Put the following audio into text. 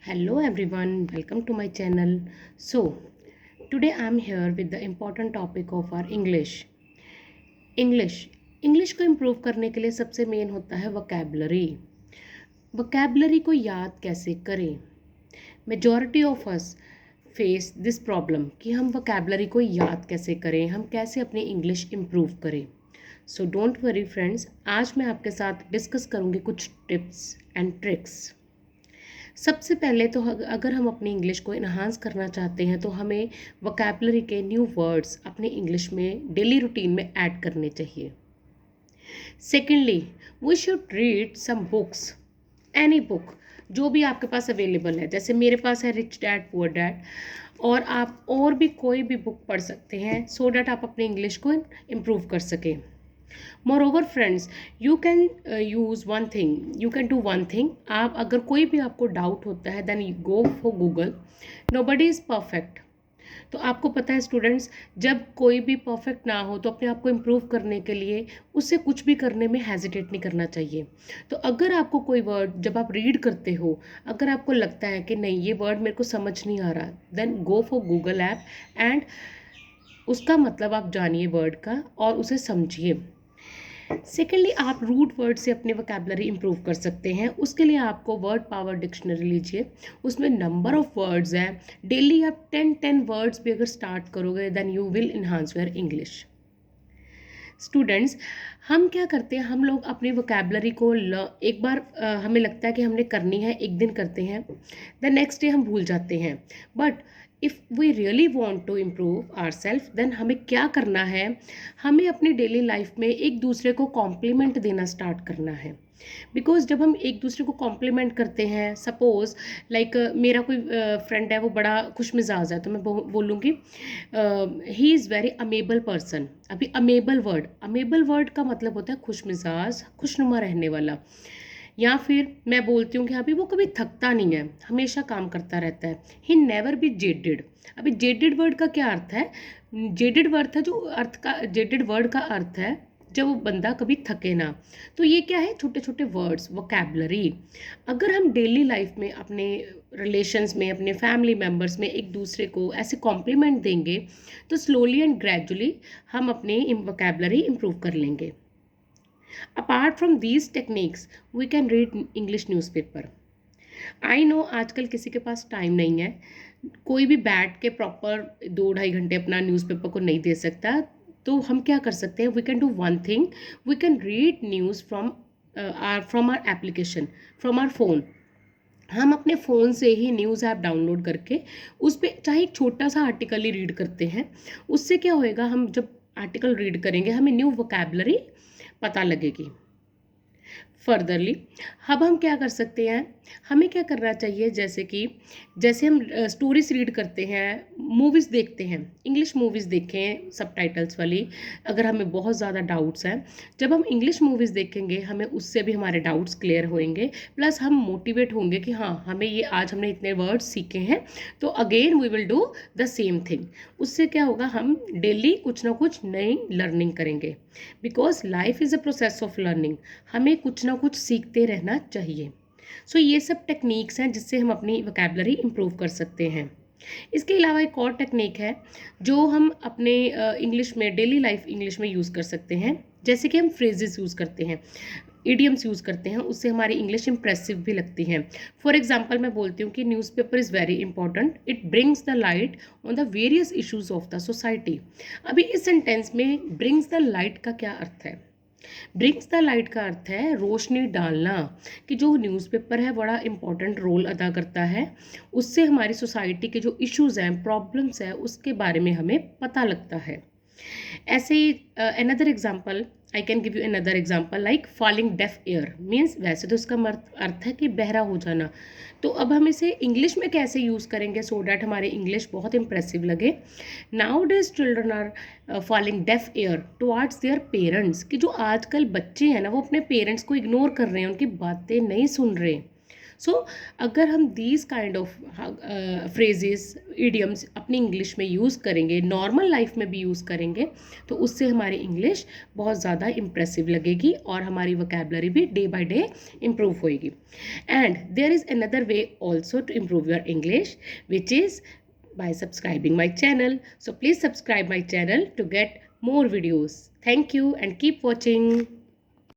Hello everyone, welcome to my channel. So, today I'm here with the important topic of our English. English English को improve करने के लिए सबसे main होता है वोकैबलरी। वोकैबलरी को याद कैसे करें? Majority of us face this problem कि हम वोकैबलरी को याद कैसे करें, हम कैसे अपनी इंग्लिश इम्प्रूव करें। सो डोंट वरी फ्रेंड्स, आज मैं आपके साथ डिस्कस करूँगी कुछ टिप्स एंड ट्रिक्स। सबसे पहले तो अगर हम अपनी इंग्लिश को इन्हांस करना चाहते हैं तो हमें वोकैबलरी के न्यू वर्ड्स अपनी इंग्लिश में डेली रूटीन में ऐड करने चाहिए। Secondly, we should read some books, any book जो भी आपके पास अवेलेबल है। जैसे मेरे पास है रिच डैड पुअर डैड, और आप और भी कोई भी बुक पढ़ सकते हैं सो डैट आप अपनी इंग्लिश को इम्प्रूव कर सकें। More friends, you can use one thing, you can do one thing. आप अगर कोई भी आपको डाउट होता है then you go for Google. Nobody is perfect. तो आपको पता है स्टूडेंट्स, जब कोई भी परफेक्ट ना हो तो अपने आप को इम्प्रूव करने के लिए उससे कुछ भी करने में हेजिटेट नहीं करना चाहिए। तो अगर आपको कोई वर्ड जब आप रीड करते हो, अगर आपको लगता है कि नहीं ये वर्ड मेरे को समझ नहीं आ रहा, then go for Google app and उसका मतलब आप जानिए वर्ड का और उसे समझिए। सेकेंडली, आप रूट वर्ड से अपने वोकैबलरी इंप्रूव कर सकते हैं। उसके लिए आपको वर्ड पावर डिक्शनरी लीजिए, उसमें नंबर ऑफ वर्ड्स हैं। डेली आप 10 वर्ड्स भी अगर स्टार्ट करोगे then you will enhance your English. Students, हम क्या करते हैं, हम लोग अपनी वोकैबलरी को एक बार हमें लगता है कि हमने करनी है, एक दिन करते हैं, द नेक्स्ट डे हम भूल जाते हैं। But if we really want to improve our self then हमें क्या करना है, हमें अपनी डेली लाइफ में एक दूसरे को कॉम्प्लीमेंट देना स्टार्ट करना है। बिकॉज जब हम एक दूसरे को कॉम्प्लीमेंट करते हैं, सपोज लाइक मेरा कोई फ्रेंड है वो बड़ा खुश मिजाज है, तो मैं बोलूँगी ही इज़ वेरी अमेबल पर्सन। अभी अमेबल वर्ड का मतलब होता है खुश मिजाज, खुशनुमा रहने वाला। या फिर मैं बोलती हूँ कि अभी वो कभी थकता नहीं है, हमेशा काम करता रहता है। He never be jaded. अभी जेडेड वर्ड का क्या अर्थ है? जेडेड वर्ड था जो अर्थ का, जेडेड वर्ड का अर्थ है जब वो बंदा कभी थके ना। तो ये क्या है? छोटे छोटे वर्ड्स, वोकैबलरी। अगर हम डेली लाइफ में अपने रिलेशंस में, अपने फैमिली मेम्बर्स में एक दूसरे को ऐसे कॉम्प्लीमेंट देंगे तो स्लोली एंड ग्रेजुअली हम अपने वोकैबलरी इम्प्रूव कर लेंगे। Apart from these techniques we can read English newspaper. I know आजकल किसी के पास टाइम नहीं है, कोई भी बैठ के प्रॉपर 2-2.5 घंटे अपना न्यूज़पेपर को नहीं दे सकता। तो हम क्या कर सकते हैं? We can do one thing, we can read news from our application, from our phone. हम अपने फ़ोन से ही न्यूज़ ऐप डाउनलोड करके उस पर चाहे एक छोटा सा आर्टिकल ही रीड करते हैं। उससे क्या होएगा, हम जब आर्टिकल रीड करेंगे हमें न्यू वोकैबलरी पता लगेगी। फर्दरली, अब हम क्या कर सकते हैं, हमें क्या करना चाहिए, जैसे हम स्टोरीज रीड करते हैं, मूवीज़ देखते हैं, इंग्लिश मूवीज़ देखें सबटाइटल्स वाली। अगर हमें बहुत ज़्यादा डाउट्स हैं, जब हम इंग्लिश मूवीज़ देखेंगे हमें उससे भी हमारे डाउट्स क्लियर होंगे, प्लस हम मोटिवेट होंगे कि हाँ हमें ये आज हमने इतने वर्ड्स सीखे हैं तो again we will do the same thing. उससे क्या होगा, हम डेली कुछ ना कुछ नई लर्निंग करेंगे। Because life is a process of learning, हमें कुछ ना कुछ सीखते रहना चाहिए। सो ये सब टेक्निक्स हैं जिससे हम अपनी वोकैबलरी इम्प्रूव कर सकते हैं। इसके अलावा एक और टेक्निक है जो हम अपने इंग्लिश में, डेली लाइफ इंग्लिश में यूज़ कर सकते हैं। जैसे कि हम फ्रेजेस यूज़ करते हैं, इडियम्स यूज़ करते हैं, उससे हमारी इंग्लिश इंप्रेसिव भी लगती है। फॉर एग्जांपल मैं बोलती हूँ कि newspaper is very important, it brings the light on the various issues of the society. अभी इस सेंटेंस में ब्रिंग्स द लाइट का क्या अर्थ है? ब्रिंग्स द लाइट का अर्थ है रोशनी डालना, कि जो न्यूज़पेपर है बड़ा इंपॉर्टेंट रोल अदा करता है। उससे हमारी सोसाइटी के जो इश्यूज़ हैं, प्रॉब्लम्स हैं, उसके बारे में हमें पता लगता है। ऐसे ही another example, I can give you another example like falling deaf air means, वैसे तो इसका अर्थ है कि बहरा हो जाना। तो अब हम इसे इंग्लिश में कैसे यूज़ करेंगे सो डैट हमारे इंग्लिश बहुत इंप्रेसिव लगे? Nowadays children are falling deaf ear towards their parents, कि जो आजकल बच्चे हैं ना वो अपने पेरेंट्स को इग्नोर कर रहे हैं, उनकी बातें नहीं सुन रहे। सो अगर हम these kind of phrases idioms अपनी इंग्लिश में यूज़ करेंगे, नॉर्मल लाइफ में भी यूज़ करेंगे, तो उससे हमारी इंग्लिश बहुत ज़्यादा इम्प्रेसिव लगेगी और हमारी वोकैबलरी भी डे बाय डे इम्प्रूव होएगी. And there is another way also to improve your English, which is by subscribing my channel. So please subscribe my channel to get more videos. Thank you and keep watching.